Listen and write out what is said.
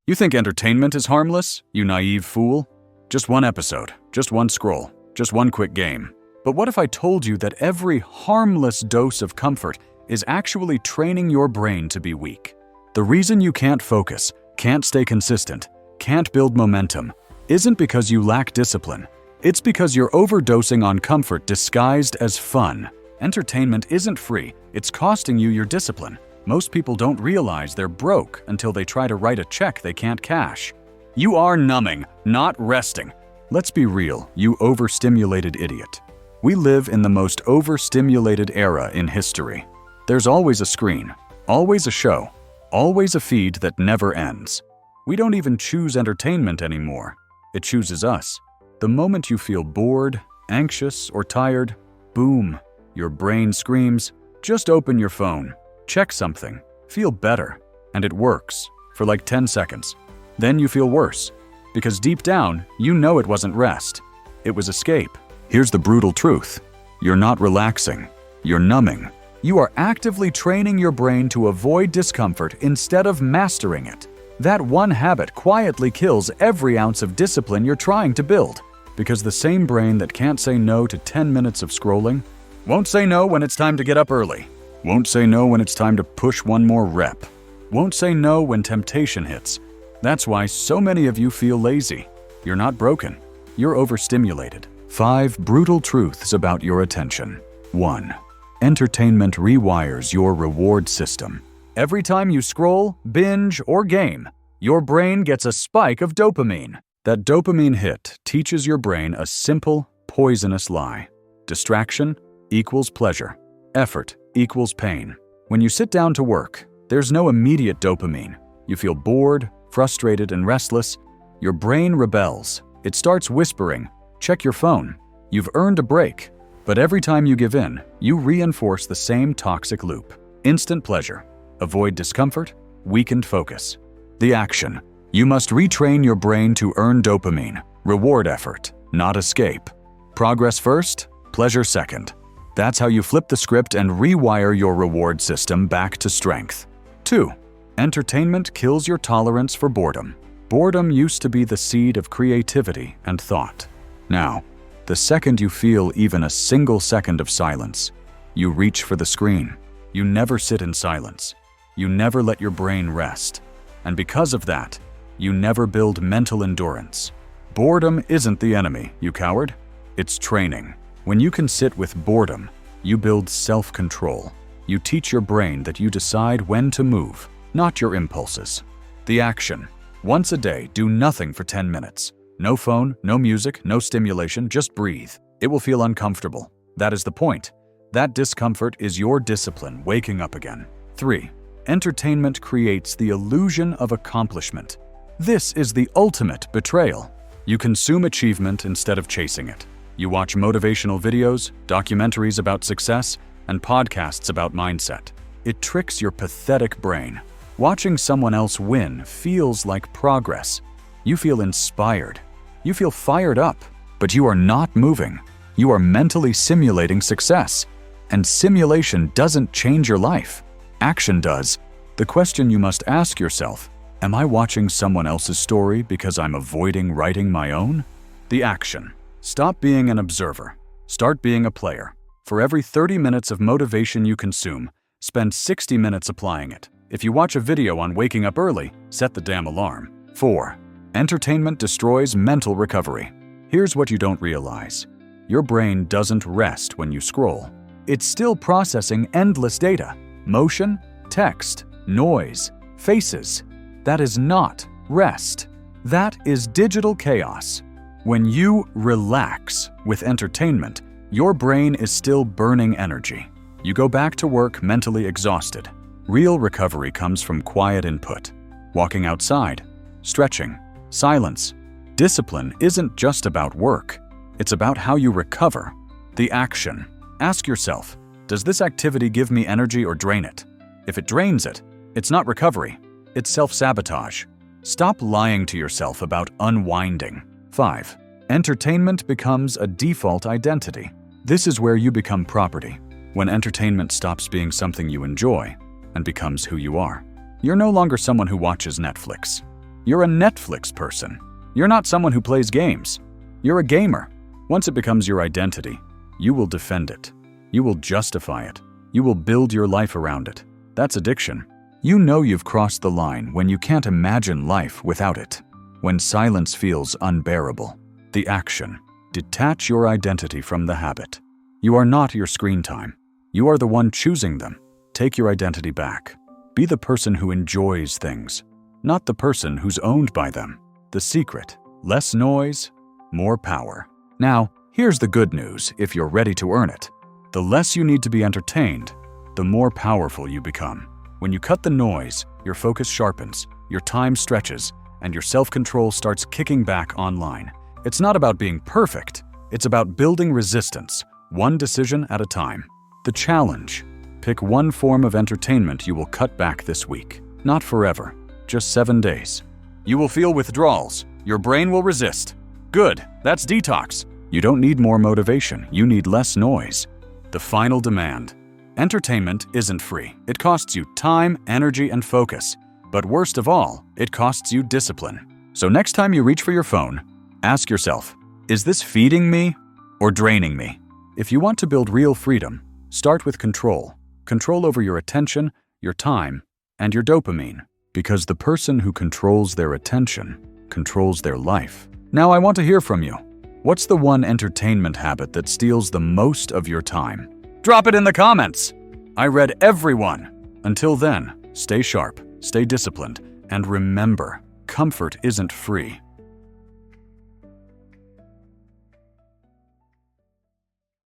You think entertainment is harmless, you naive fool? Just one episode, just one scroll, just one quick game. But what if I told you that every harmless dose of comfort is actually training your brain to be weak? The reason you can't focus, can't stay consistent, can't build momentum, isn't because you lack discipline. It's because you're overdosing on comfort disguised as fun. Entertainment isn't free, it's costing you your discipline. Most people don't realize they're broke until they try to write a check they can't cash. You are numbing, not resting. Let's be real, you overstimulated idiot. We live in the most overstimulated era in history. There's always a screen, always a show, always a feed that never ends. We don't even choose entertainment anymore. It chooses us. The moment you feel bored, anxious, or tired, boom, your brain screams, just open your phone, check something, feel better, and it works for like 10 seconds. Then you feel worse, because deep down, you know it wasn't rest. It was escape. Here's the brutal truth. You're not relaxing. You're numbing. You are actively training your brain to avoid discomfort instead of mastering it. That one habit quietly kills every ounce of discipline you're trying to build, because the same brain that can't say no to 10 minutes of scrolling won't say no when it's time to get up early, won't say no when it's time to push one more rep, won't say no when temptation hits. That's why so many of you feel lazy. You're not broken. You're overstimulated. 5 brutal truths about your attention. 1. Entertainment rewires your reward system. Every time you scroll, binge, or game, your brain gets a spike of dopamine. That dopamine hit teaches your brain a simple, poisonous lie. Distraction equals pleasure. Effort equals pain. When you sit down to work, there's no immediate dopamine. You feel bored, frustrated, and restless. Your brain rebels. It starts whispering, check your phone. You've earned a break. But every time you give in, you reinforce the same toxic loop. Instant pleasure. Avoid discomfort. Weakened focus. The action. You must retrain your brain to earn dopamine. Reward effort, not escape. Progress first, pleasure second. That's how you flip the script and rewire your reward system back to strength. 2. Entertainment kills your tolerance for boredom. Boredom used to be the seed of creativity and thought. Now, the second you feel even a single second of silence, you reach for the screen. You never sit in silence. You never let your brain rest. And because of that, you never build mental endurance. Boredom isn't the enemy, you coward. It's training. When you can sit with boredom, you build self-control. You teach your brain that you decide when to move, not your impulses. The action. Once a day, do nothing for 10 minutes. No phone, no music, no stimulation, just breathe. It will feel uncomfortable. That is the point. That discomfort is your discipline waking up again. 3. Entertainment creates the illusion of accomplishment. This is the ultimate betrayal. You consume achievement instead of chasing it. You watch motivational videos, documentaries about success, and podcasts about mindset. It tricks your pathetic brain. Watching someone else win feels like progress. You feel inspired. You feel fired up, but you are not moving. You are mentally simulating success. And simulation doesn't change your life. Action does. The question you must ask yourself, am I watching someone else's story because I'm avoiding writing my own? The action. Stop being an observer. Start being a player. For every 30 minutes of motivation you consume, spend 60 minutes applying it. If you watch a video on waking up early, set the damn alarm. 4. Entertainment destroys mental recovery. Here's what you don't realize. Your brain doesn't rest when you scroll. It's still processing endless data. Motion, text, noise, faces. That is not rest. That is digital chaos. When you relax with entertainment, your brain is still burning energy. You go back to work mentally exhausted. Real recovery comes from quiet input. Walking outside, stretching, silence. Discipline isn't just about work. It's about how you recover. The action. Ask yourself, does this activity give me energy or drain it? If it drains it, it's not recovery. It's self-sabotage. Stop lying to yourself about unwinding. 5. Entertainment becomes a default identity. This is where you become property. When entertainment stops being something you enjoy and becomes who you are. You're no longer someone who watches Netflix. You're a Netflix person. You're not someone who plays games. You're a gamer. Once it becomes your identity, you will defend it. You will justify it. You will build your life around it. That's addiction. You know you've crossed the line when you can't imagine life without it. When silence feels unbearable. The action. Detach your identity from the habit. You are not your screen time. You are the one choosing them. Take your identity back. Be the person who enjoys things, not the person who's owned by them. The secret: less noise, more power. Now, here's the good news if you're ready to earn it. The less you need to be entertained, the more powerful you become. When you cut the noise, your focus sharpens, your time stretches, and your self-control starts kicking back online. It's not about being perfect. It's about building resistance, one decision at a time. The challenge: pick one form of entertainment you will cut back this week. Not forever, just 7 days. You will feel withdrawals. Your brain will resist. Good, that's detox. You don't need more motivation, you need less noise. The final demand: entertainment isn't free. It costs you time, energy, and focus. But worst of all, it costs you discipline. So next time you reach for your phone, ask yourself, is this feeding me or draining me? If you want to build real freedom, start with control. Control over your attention, your time, and your dopamine. Because the person who controls their attention controls their life. Now I want to hear from you. What's the one entertainment habit that steals the most of your time? Drop it in the comments. I read every one. Until then, stay sharp, stay disciplined, and remember, comfort isn't free.